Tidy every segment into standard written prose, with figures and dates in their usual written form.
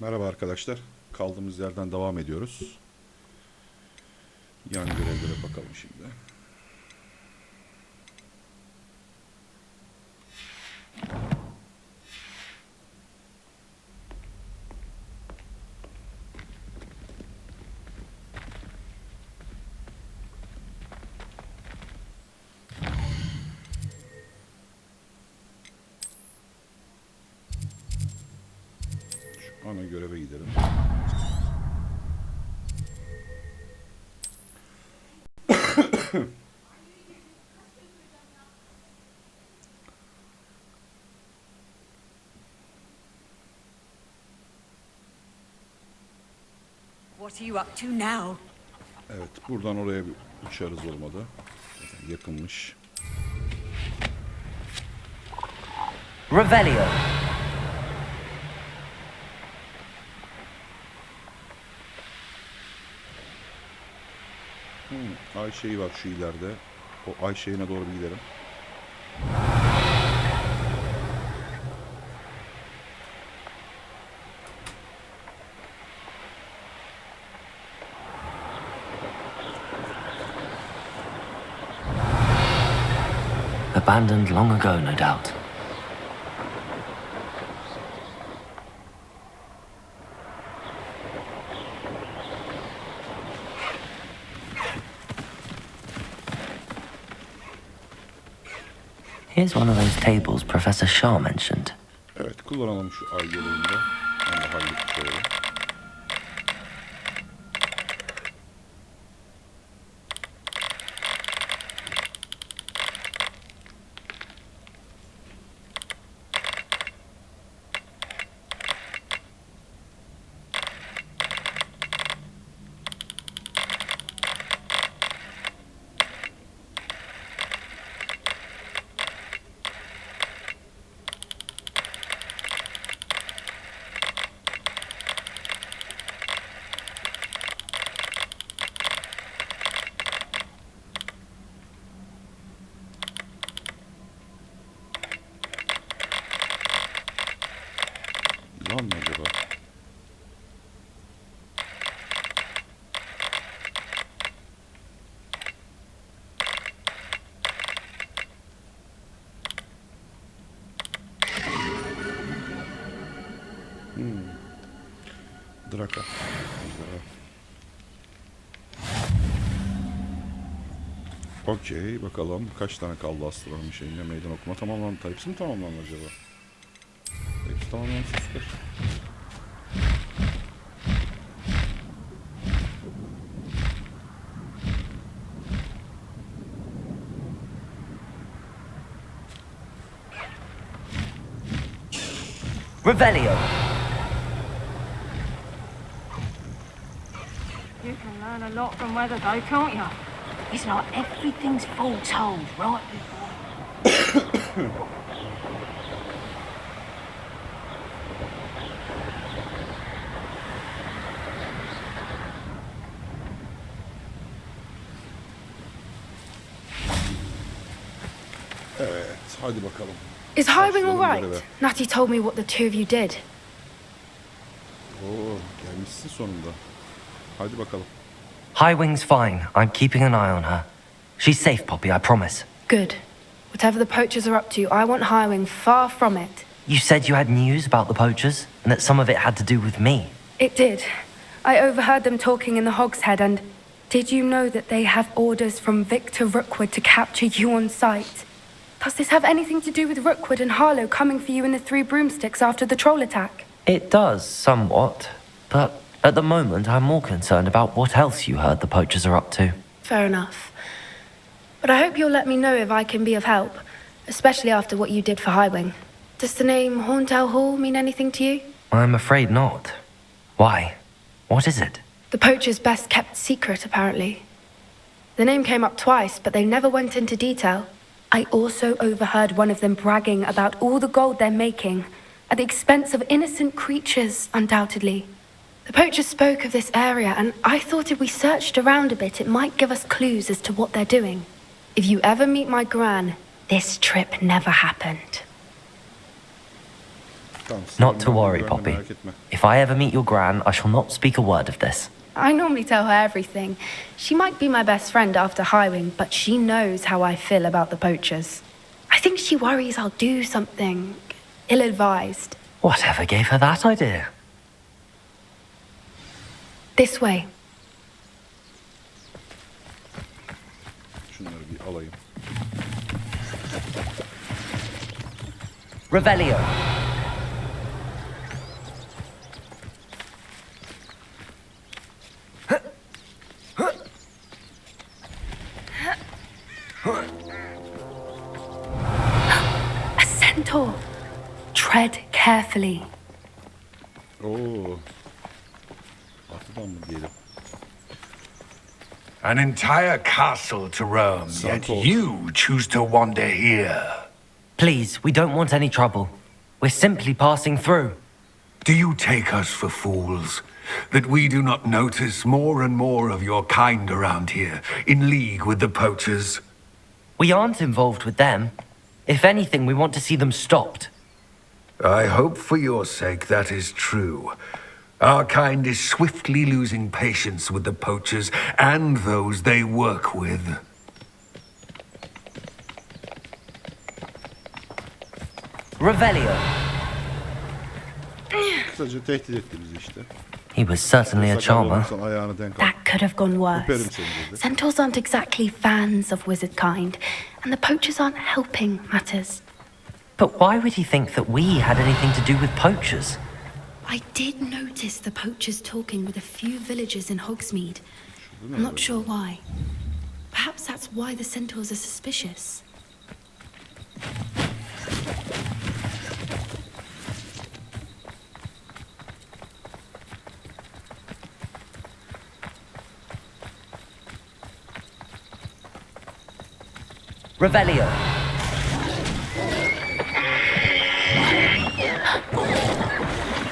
Merhaba arkadaşlar. Kaldığımız yerden devam ediyoruz. Yan görevlere bakalım şimdi. Şu ana göreve gidelim. What are you up to now? Evet, buradan oraya bir uçarız olmadı. Zaten yakınmış. Revelio. Ay şeyi var şu ileride. O ay şeyine doğru bir gidelim. Abandoned long ago, no doubt. Here's one of those tables Professor Shaw mentioned. Evet, kullanalım şu ay görevinde. Ben de halletmiş olalım. Lan mı acaba? Draka. Okey, bakalım kaç tane kaldı astronomi şeyine meydan okuma tamamlandı. Hepsi mi tamamlandı acaba? Hepsi tamamlandı, süper. Revelio. You can learn a lot from weather though, can't you? It's like everything's foretold right before. Evet, hadi bakalım. Is hiring all Başlayalım right? göreve. Natty told me what the two of you did. Oo, gelmişsin sonunda. Hadi bakalım. Highwing's fine. I'm keeping an eye on her. She's safe, Poppy, I promise. Good. Whatever the poachers are up to, I want Hiring far from it. You said you had news about the poachers, and that some of it had to do with me. It did. I overheard them talking in the Hogshead, and did you know that they have orders from Victor Rookwood to capture you on sight? Does this have anything to do with Rookwood and Harlow coming for you in the Three Broomsticks after the troll attack? It does, somewhat. But at the moment, I'm more concerned about what else you heard the poachers are up to. Fair enough. But I hope you'll let me know if I can be of help, especially after what you did for Highwing. Does the name Horntail Hall mean anything to you? I'm afraid not. Why? What is it? The poacher's best kept secret, apparently. The name came up twice, but they never went into detail. I also overheard one of them bragging about all the gold they're making, at the expense of innocent creatures, undoubtedly. The poachers spoke of this area, and I thought if we searched around a bit, it might give us clues as to what they're doing. If you ever meet my gran, this trip never happened. Tamam, Not to sınırından worry, güvenle, Poppy. merak etme. If I ever meet your gran, I shall not speak a word of this. I normally tell her everything. She might be my best friend after hiring, but she knows how I feel about the poachers. I think she worries I'll do something ill-advised. Whatever gave her that idea? This way. Şunları bir alayım. Revelio. A centaur. Tread carefully. Oo. Atıdan mı diyelim? An entire castle to roam, yet Santos. you choose to wander here. Please, we don't want any trouble. We're simply passing through. Do you take us for fools? That we do not notice more and more of your kind around here, in league with the poachers? We aren't involved with them. If anything, we want to see them stopped. I hope for your sake that is true. Our kind is swiftly losing patience with the poachers and those they work with. Revelio. Kısaca tehdit etti bizi işte. He was certainly a charmer. Sakallı olursan ayağını denk al. That could have gone Öperim worse. seni dedi. Centaurs aren't exactly fans of wizard kind, and the poachers aren't helping matters. But why would he think that we had anything to do with poachers? I did notice the poachers talking with a few villagers in Hogsmeade. I'm not sure why. Perhaps that's why the centaurs are suspicious. Revelio.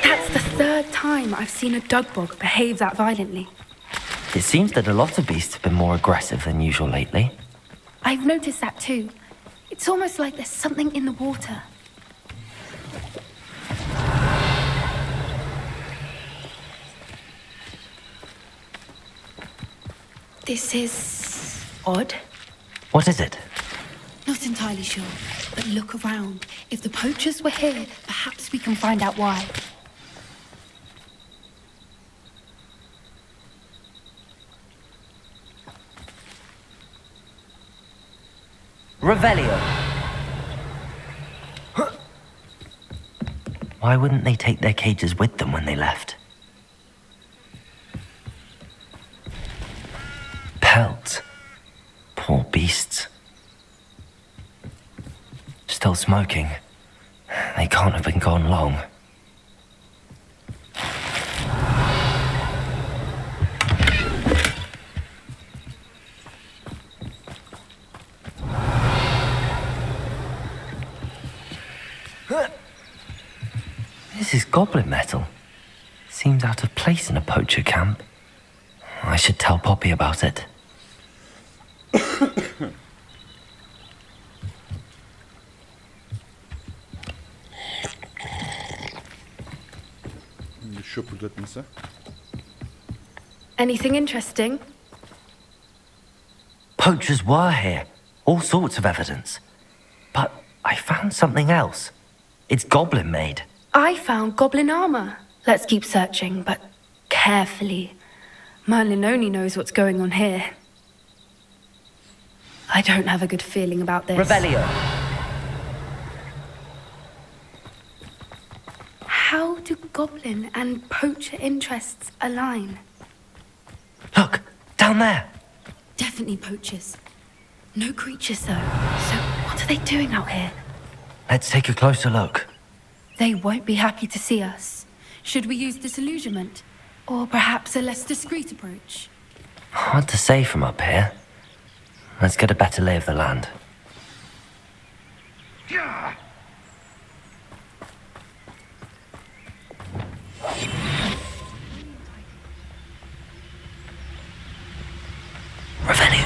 That's the third time I've seen a dugbog behave that violently. It seems that a lot of beasts have been more aggressive than usual lately. I've noticed that too. It's almost like there's something in the water. This is odd. What is it? Not entirely sure, but look around. If the poachers were here, perhaps we can find out why. Revelio. Why wouldn't they take their cages with them when they left? Pelts. Poor beasts. Still smoking. They can't have been gone long. This is goblin metal. Seems out of place in a poacher camp. I should tell Poppy about it. Şöpürdetmese. Anything interesting? Poachers were here. All sorts of evidence. But I found something else. It's goblin made. I found goblin armor. Let's keep searching, but carefully. Merlin only knows what's going on here. I don't have a good feeling about this. Revelio. How do goblin and poacher interests align? Look, down there. Definitely poachers. No creatures, though. So what are they doing out here? Let's take a closer look. They won't be happy to see us. Should we use disillusionment? Or perhaps a less discreet approach? Hard to say from up here. Let's get a better lay of the land. Revelio.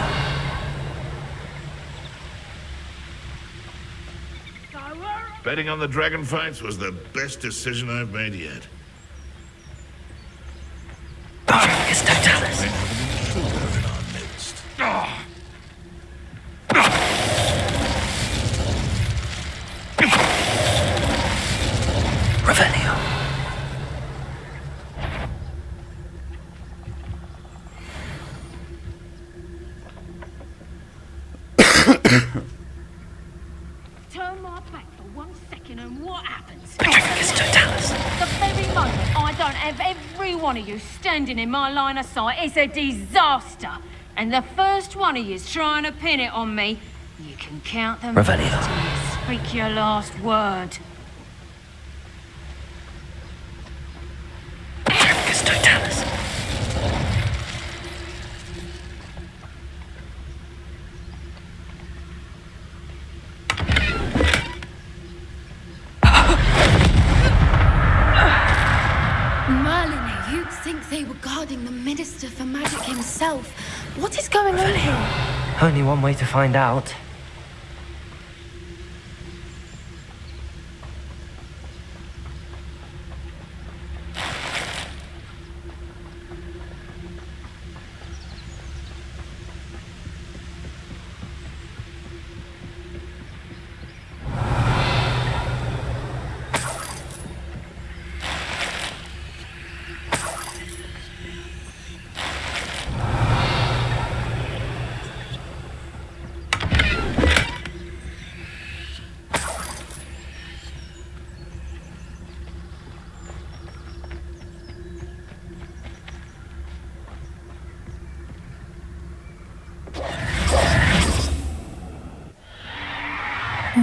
Betting on the dragon fights was the best decision I've made yet. Focus Totalis. Intruder in our midst. Revelio. Turn my back for 1 second and what happens? Focus Totalis. The very moment I don't have every one of you standing in my line of sight, it's a disaster. And the first one of you's trying to pin it on me, you can count them Revelio. till you speak your last word. Focus Totalis. Merlin, you'd think they were guarding the Minister for Magic himself. What is going on here? Only one way to find out.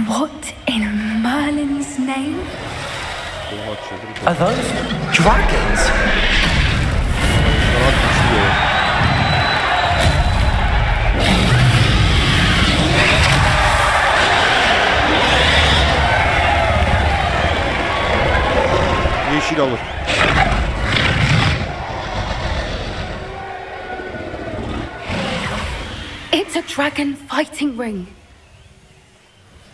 What in Merlin's name? Oha çevir. Are those dragons? Karat güçlü. Yeşil alır. It's a dragon fighting ring.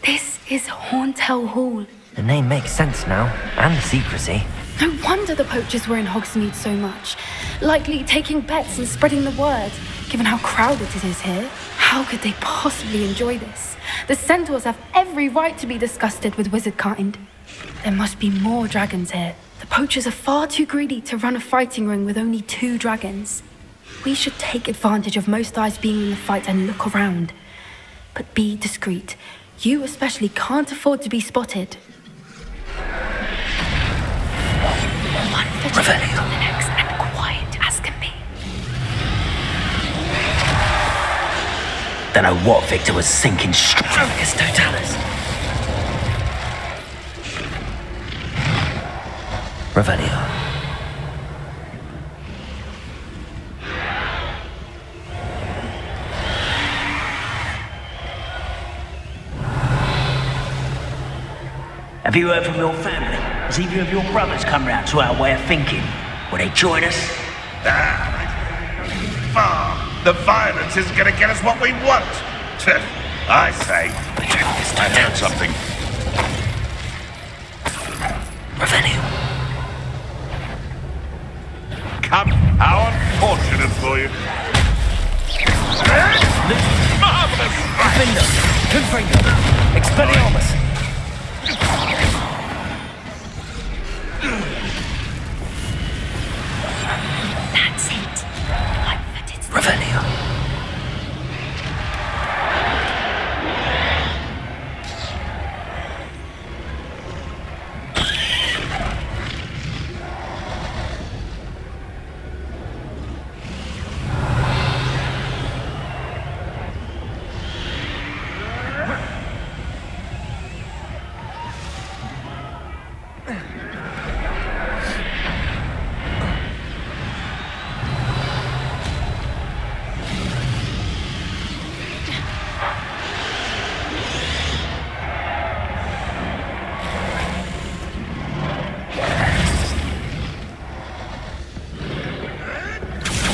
This is Hauntel Hall. The name makes sense now, and the secrecy. No wonder the poachers were in Hogsmeade so much. Likely taking bets and spreading the word. Given how crowded it is here, how could they possibly enjoy this? The centaurs have every right to be disgusted with wizard kind. There must be more dragons here. The poachers are far too greedy to run a fighting ring with only 2 dragons. We should take advantage of most eyes being in the fight and look around. But be discreet. You especially can't afford to be spotted. One vigilant to the next and quiet as can be. Don't know what Victor was thinking. Focus Totalis. Revelio. Have you heard from your family? Has either of your brothers come round to our way of thinking? Will they join us? The violence is gonna get us what we want. I say, I heard something. Revelio. Come, how unfortunate for you. Marvelous! Finger. Confringo. Expelliarmus. That's it. Revelio.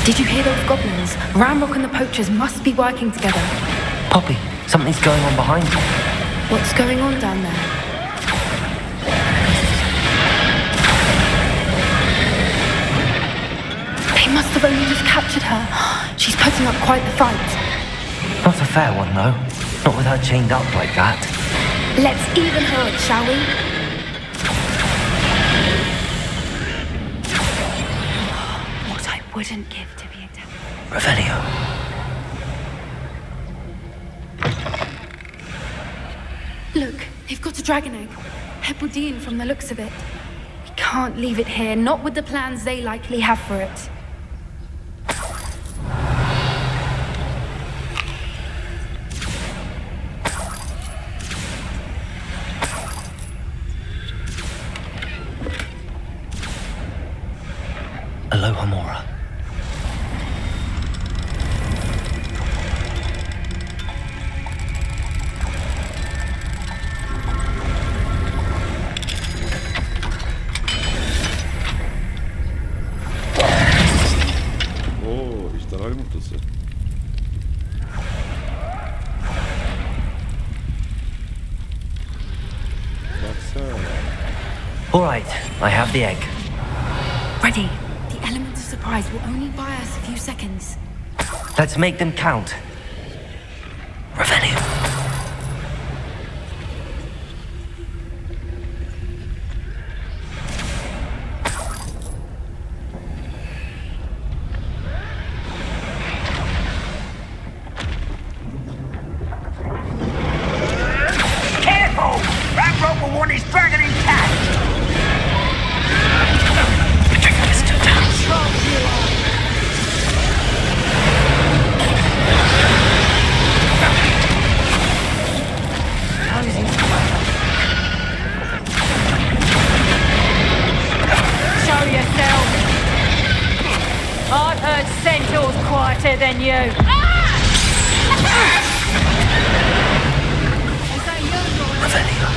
Did you hear those goblins? Ramrock and the poachers must be working together. Poppy, something's going on behind you. What's going on down there? have only just captured her. She's putting up quite the fight. Not a fair one, though. Not with her chained up like that. Let's even her, shall we? What I wouldn't give to be a devil. Revelio. Look, they've got a dragon egg. Hebridean from the looks of it. We can't leave it here, not with the plans they likely have for it. Aloha Mora. Oo, ejderha yumurtası. Baksana. All right, I have the egg. Ready. The element of surprise will only buy us a few seconds. Let's make them count. Revelio. Careful! That rope will want his dragon intact! Show yourself. I've heard centaurs quieter than you. Revelio.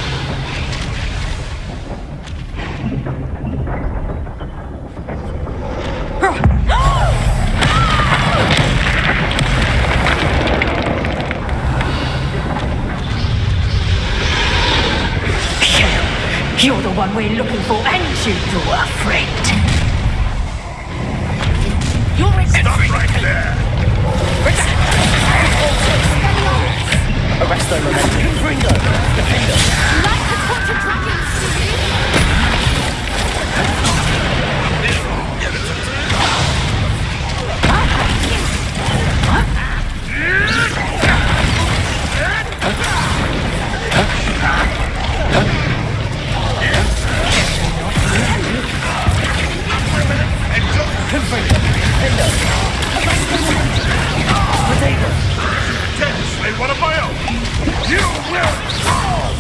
You're the one we're looking for, and you're a friend. You're a Stop right there! Arresto momentum. Ringo. Defender. Like the tortured dragons, do you? They want a bio! You will fall!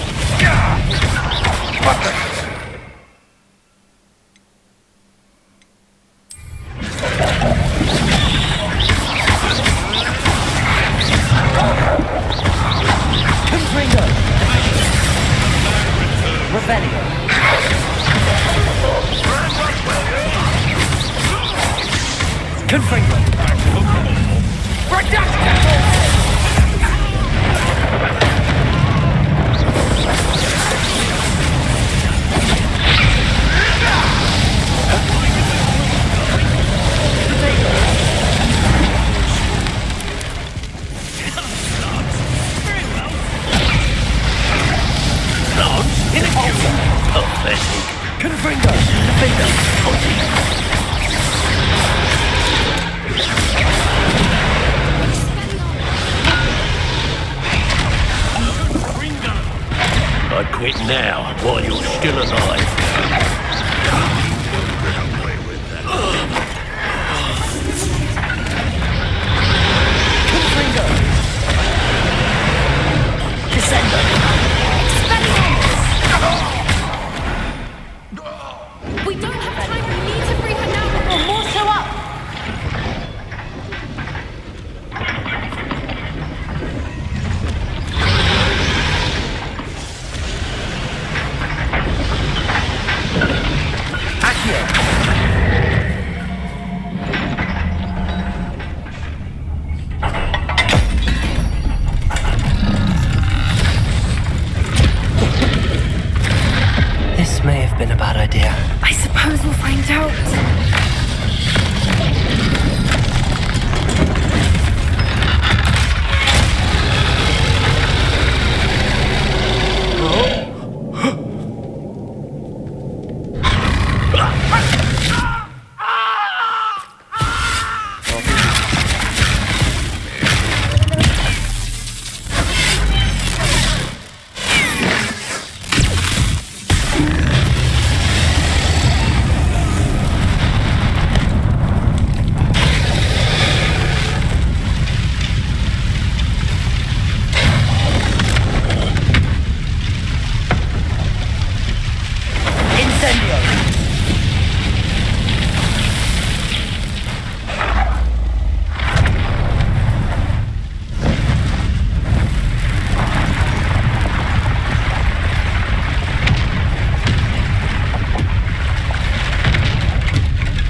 What the... Confringo. Revelio. Confringo. Confringo. Defender. I quit now, while you're still alive. Confringo. Descender. We don't have time. We need to free her now before more show up. This may have been a bad idea. I suppose we'll find out.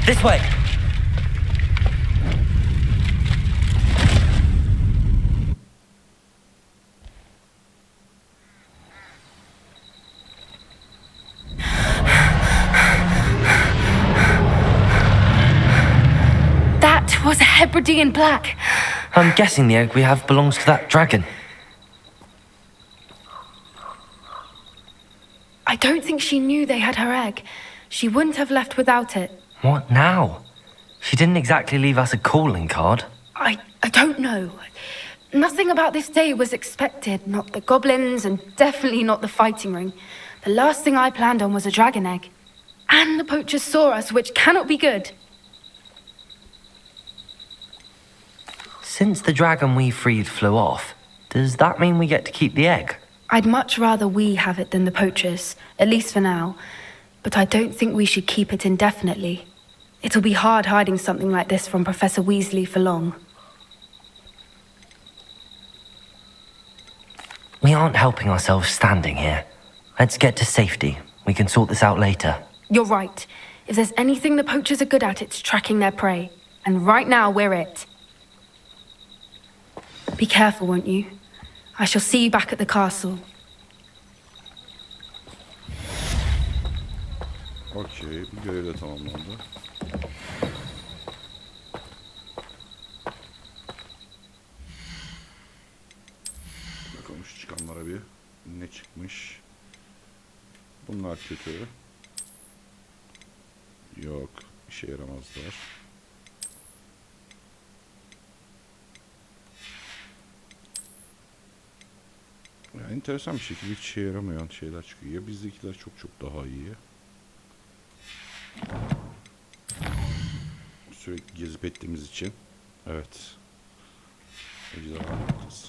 This way. That was a Hebridean black. I'm guessing the egg we have belongs to that dragon. I don't think she knew they had her egg. She wouldn't have left without it. What now? She didn't exactly leave us a calling card. I don't know. Nothing about this day was expected. Not the goblins, and definitely not the fighting ring. The last thing I planned on was a dragon egg. And the poachers saw us, which cannot be good. Since the dragon we freed flew off, does that mean we get to keep the egg? I'd much rather we have it than the poachers, at least for now. But I don't think we should keep it indefinitely. It'll be hard hiding something like this from Professor Weasley for long. We aren't helping ourselves standing here. Let's get to safety. We can sort this out later. You're right. If there's anything the poachers are good at, it's tracking their prey. And right now, we're it. Be careful, won't you? I shall see you back at the castle. Okey, bu görev de tamamlandı. Bakalım şu çıkanlara bir ne çıkmış. Bunlar kötü. Yok, işe yaramazlar. Yani enteresan bir şekilde hiç işe yaramayan şeyler çıkıyor. Ya bizdekiler çok çok daha iyi. Sürekli gezip ettiğimiz için. Evet. Ejderha noktası.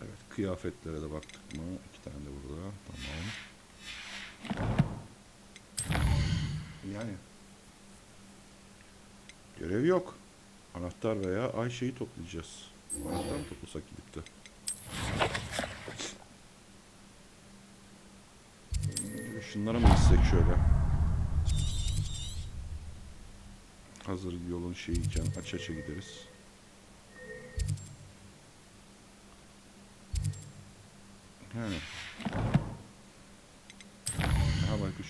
Evet, kıyafetlere de baktık mı? 2 tane de burada. Tamam. Yani görev yok. Anahtar veya Ayşe'yi toplayacağız. Anahtar mı toplasak gidip de? Şunlara mı gitsek şöyle? Hazır yolun şeyiyken aç gideriz. Yani. Aha baykuş.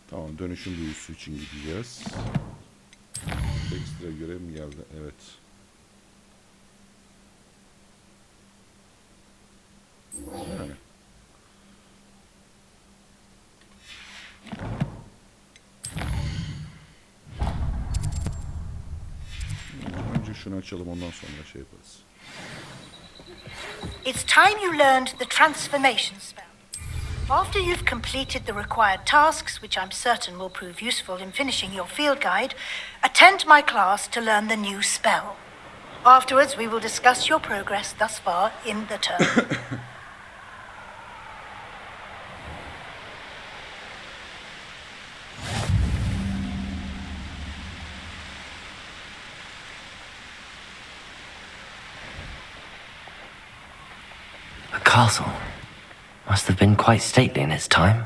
Tamam, dönüşüm büyüsü için gideceğiz. Ekstra görev mi geldi? Evet. Yani. Önce şunu açalım, ondan sonra şey yaparız. It's time you learned the transformation spell. After you've completed the required tasks, which I'm certain will prove useful in finishing your field guide, attend my class to learn the new spell. Afterwards, we will discuss your progress thus far in the term. A castle. Must have been quite stately in its time.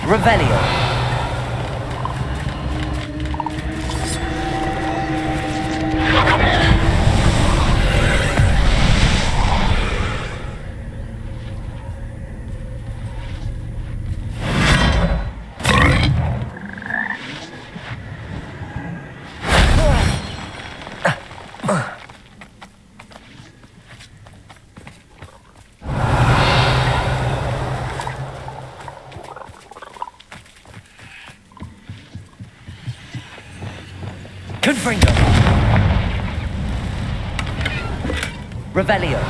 Revelio. Confringo. Revelio.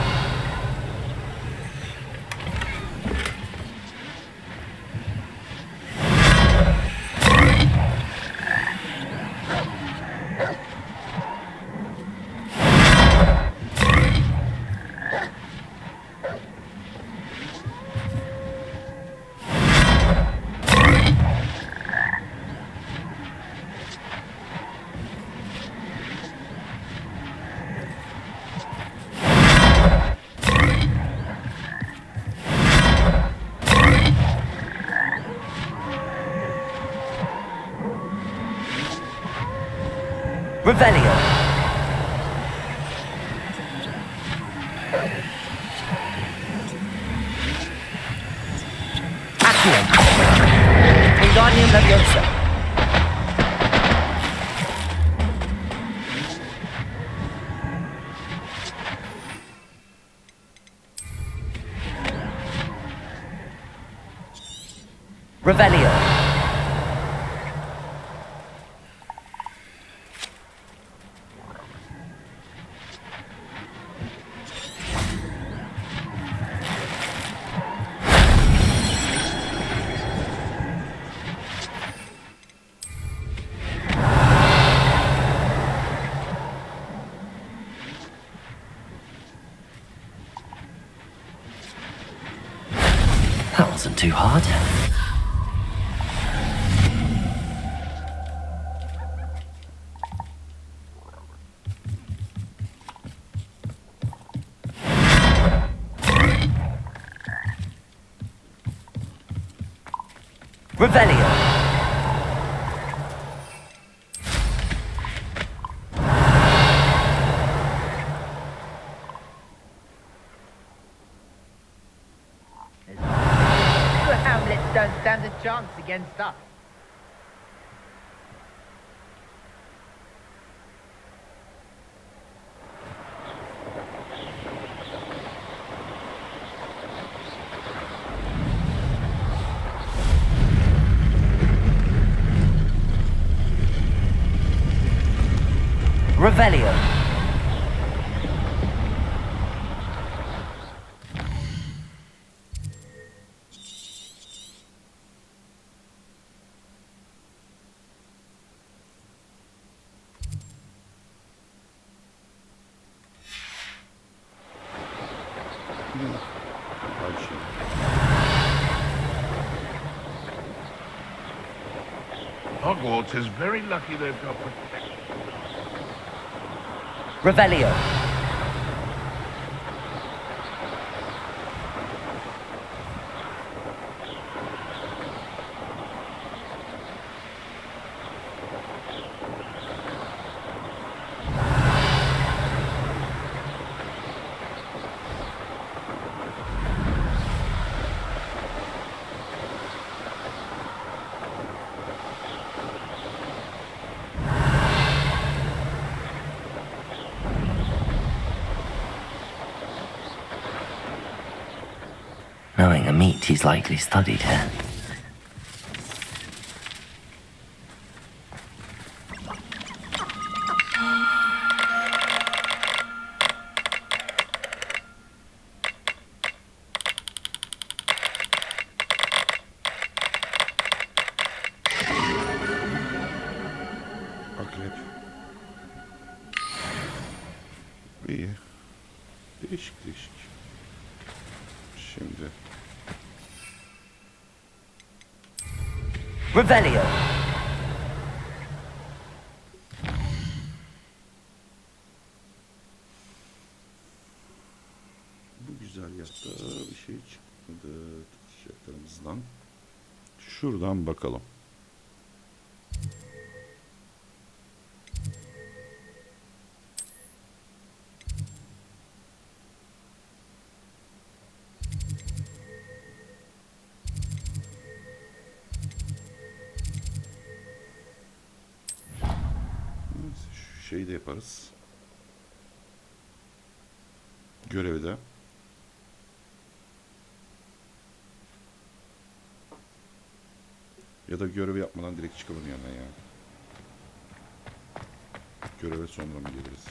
Revelio. Aksiyon. Wingardium Leviosa. Revelio. That wasn't too hard. Revelio. The Hamlets don't stand a chance against us. Revelio. Hogwarts is very lucky they've got protection. Revelio. Knowing a meat he's likely studied here. Akrep. İyi. Değişik. Şimdi. Revelio. Bu güzergahta bir şey çıkmadı. Tutacaklarımızdan. Şuradan bakalım. Şeyi de yaparız. Görevi de. Ya da görevi yapmadan direkt çıkalım yanına ya. Göreve sonra mı geliriz?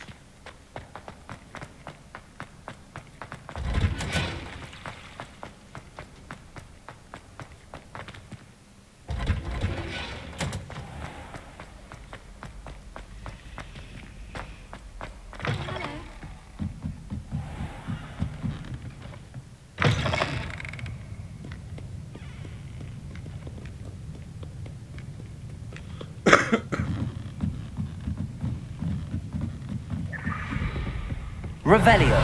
Revelio.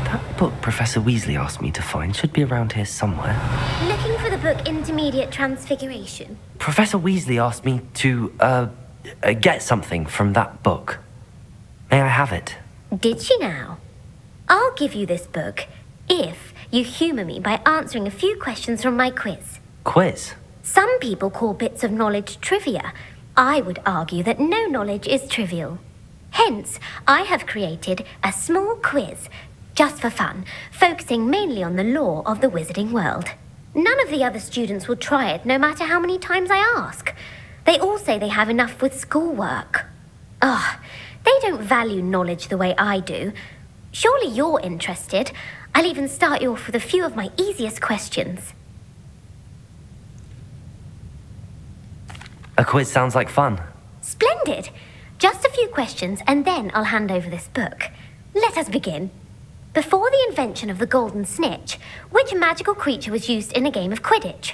That book Professor Weasley asked me to find should be around here somewhere. Looking for the book Intermediate Transfiguration? Professor Weasley asked me to, get something from that book. May I have it? Did she now? I'll give you this book if you humour me by answering a few questions from my quiz. Quiz? Some people call bits of knowledge trivia. I would argue that no knowledge is trivial. Hence, I have created a small quiz, just for fun, focusing mainly on the lore of the wizarding world. None of the other students will try it, no matter how many times I ask. They all say they have enough with schoolwork. Ugh, they don't value knowledge the way I do. Surely you're interested. I'll even start you off with a few of my easiest questions. A quiz sounds like fun. Splendid! Just a few questions and then I'll hand over this book. Let us begin. Before the invention of the golden snitch, which magical creature was used in a game of Quidditch?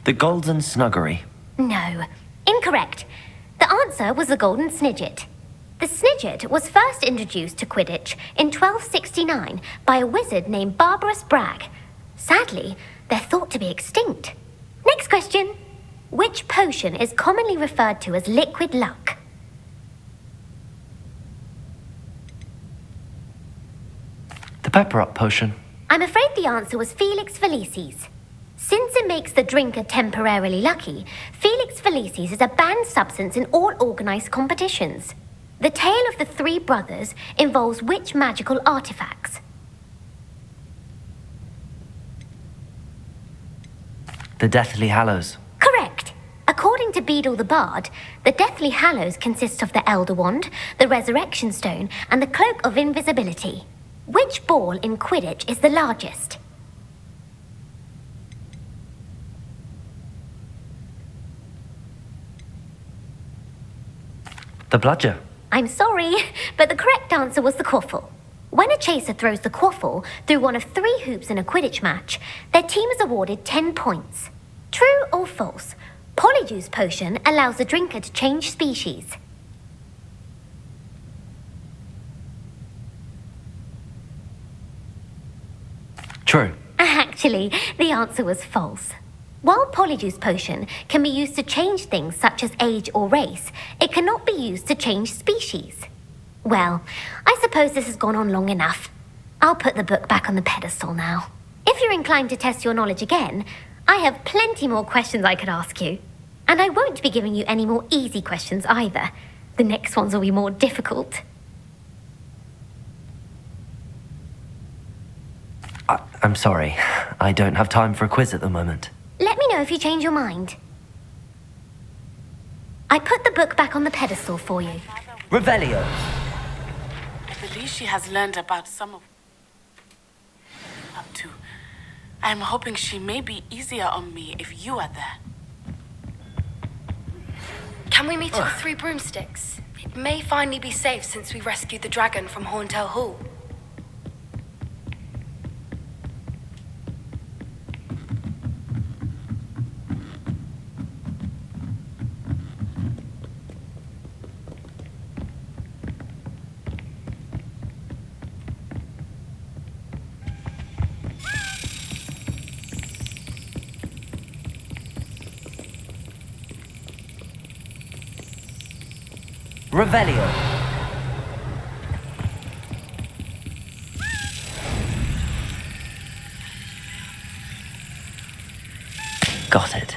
The Golden Snuggery. No, incorrect. The answer was the golden snidget. The snidget was first introduced to Quidditch in 1269 by a wizard named Barbarous Bragg. Sadly, they're thought to be extinct. Next question. Which potion is commonly referred to as liquid luck? The Pepper Up potion. I'm afraid the answer was Felix Felicis. Since it makes the drinker temporarily lucky, Felix Felicis is a banned substance in all organised competitions. The tale of the three brothers involves which magical artifacts? The Deathly Hallows. Correct. According to Beadle the Bard, the Deathly Hallows consists of the Elder Wand, the Resurrection Stone, and the Cloak of Invisibility. Which ball in Quidditch is the largest? The Bludger. I'm sorry, but the correct answer was the quaffle. When a chaser throws the quaffle through one of 3 hoops in a Quidditch match, their team is awarded 10 points. True or false? Polyjuice potion allows the drinker to change species. True. Actually, the answer was false. While Polyjuice potion can be used to change things such as age or race, it cannot be used to change species. Well, I suppose this has gone on long enough. I'll put the book back on the pedestal now. If you're inclined to test your knowledge again, I have plenty more questions I could ask you. And I won't be giving you any more easy questions either. The next ones will be more difficult. I'm sorry. I don't have time for a quiz at the moment. Let me know if you change your mind. I put the book back on the pedestal for you. Revelio. I believe she has learned about some of up to. I'm hoping she may be easier on me if you are there. Can we meet at the Three Broomsticks? It may finally be safe since we rescued the dragon from Horntail Hall. Revelio. Got it.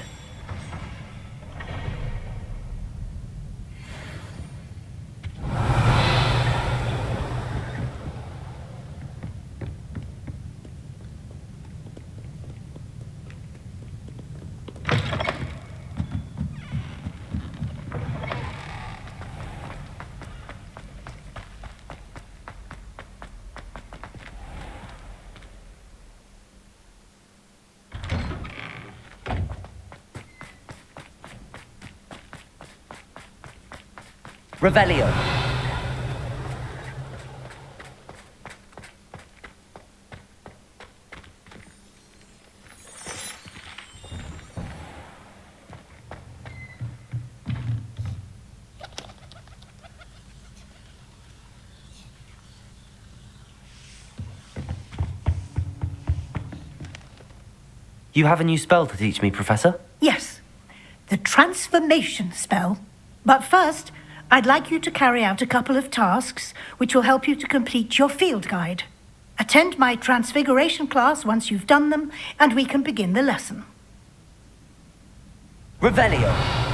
Revelio. You have a new spell to teach me, Professor? Yes, the transformation spell. But first, I'd like you to carry out a couple of tasks which will help you to complete your field guide. Attend my transfiguration class once you've done them, and we can begin the lesson. Revelio.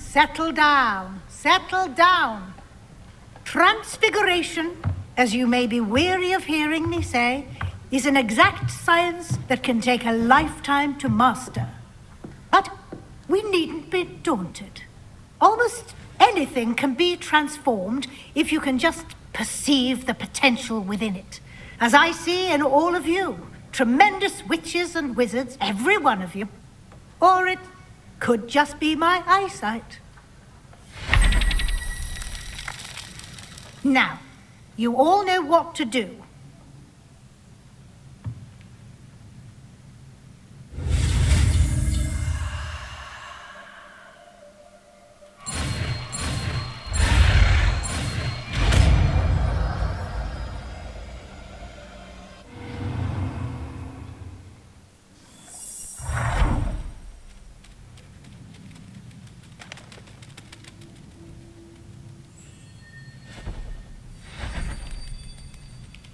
Settle down, settle down. Transfiguration, as you may be weary of hearing me say, is an exact science that can take a lifetime to master. But we needn't be daunted. Almost anything can be transformed if you can just perceive the potential within it. As I see in all of you, tremendous witches and wizards, every one of you. Or it could just be my eyesight. Now, you all know what to do.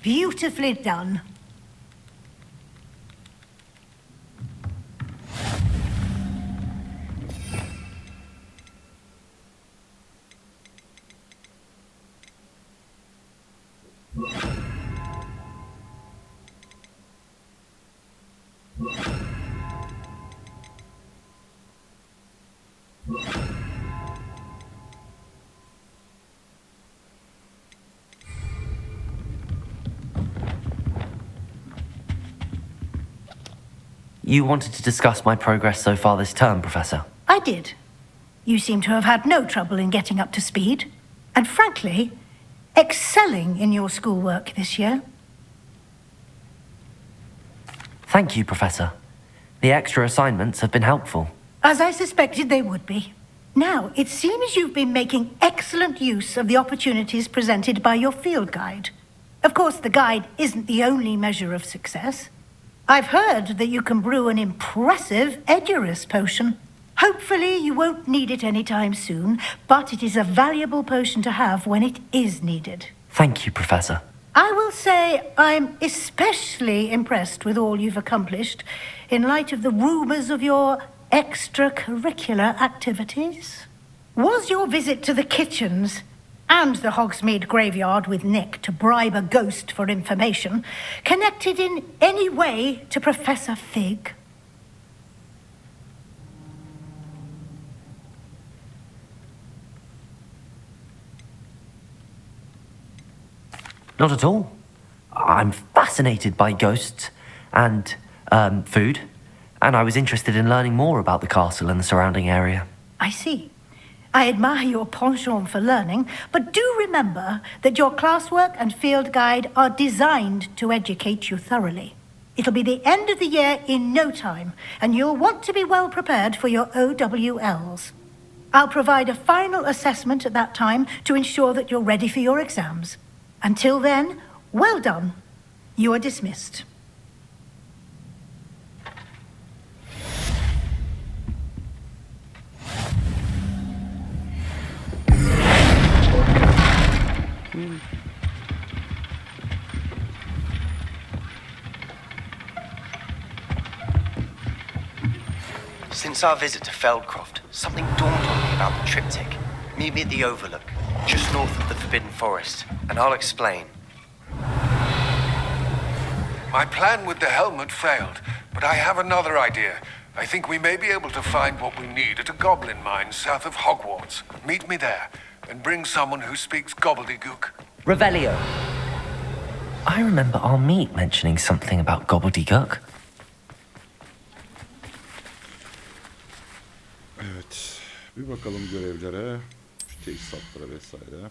Beautifully done. You wanted to discuss my progress so far this term, Professor? I did. You seem to have had no trouble in getting up to speed, and frankly, excelling in your schoolwork this year. Thank you, Professor. The extra assignments have been helpful. As I suspected they would be. Now, it seems you've been making excellent use of the opportunities presented by your field guide. Of course, the guide isn't the only measure of success. I've heard that you can brew an impressive Edurus potion. Hopefully you won't need it anytime soon, but it is a valuable potion to have when it is needed. Thank you, Professor. I will say I'm especially impressed with all you've accomplished in light of the rumors of your extracurricular activities. Was your visit to the kitchens and the Hogsmeade graveyard with Nick to bribe a ghost for information connected in any way to Professor Fig? Not at all. I'm fascinated by ghosts and food, and I was interested in learning more about the castle and the surrounding area. I see. I admire your penchant for learning, but do remember that your classwork and field guide are designed to educate you thoroughly. It'll be the end of the year in no time, and you'll want to be well prepared for your OWLs. I'll provide a final assessment at that time to ensure that you're ready for your exams. Until then, well done. You are dismissed. Since our visit to Feldcroft, something dawned on me about the triptych. Meet me at the Overlook, just north of the Forbidden Forest, and I'll explain. My plan with the helmet failed, but I have another idea. I think we may be able to find what we need at a goblin mine south of Hogwarts. Meet me there, and bring someone who speaks gobbledygook. Revelio. I remember our meet mentioning something about gobbledygook. Evet. Bir bakalım görevlere. Şu tesisatlara vesaire.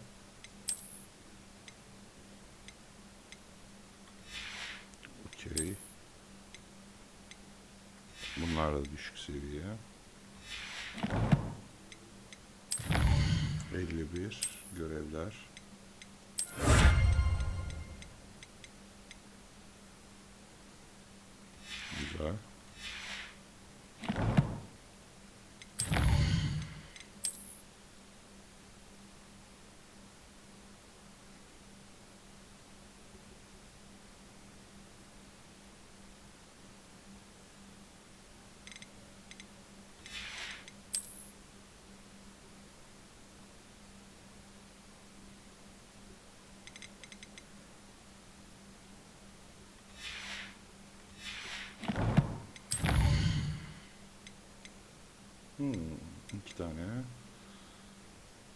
Okey. Bunlar da düşük seviye. 51 görevler. Güzel. İki tane.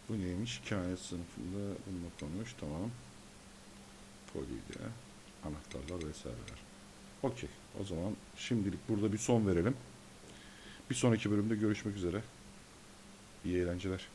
Bu neymiş? Hikaye sınıfında bununla konuş. Tamam. Poliydi. Anahtarlar vesaireler. Okey. O zaman şimdilik burada bir son verelim. Bir sonraki bölümde görüşmek üzere. İyi eğlenceler.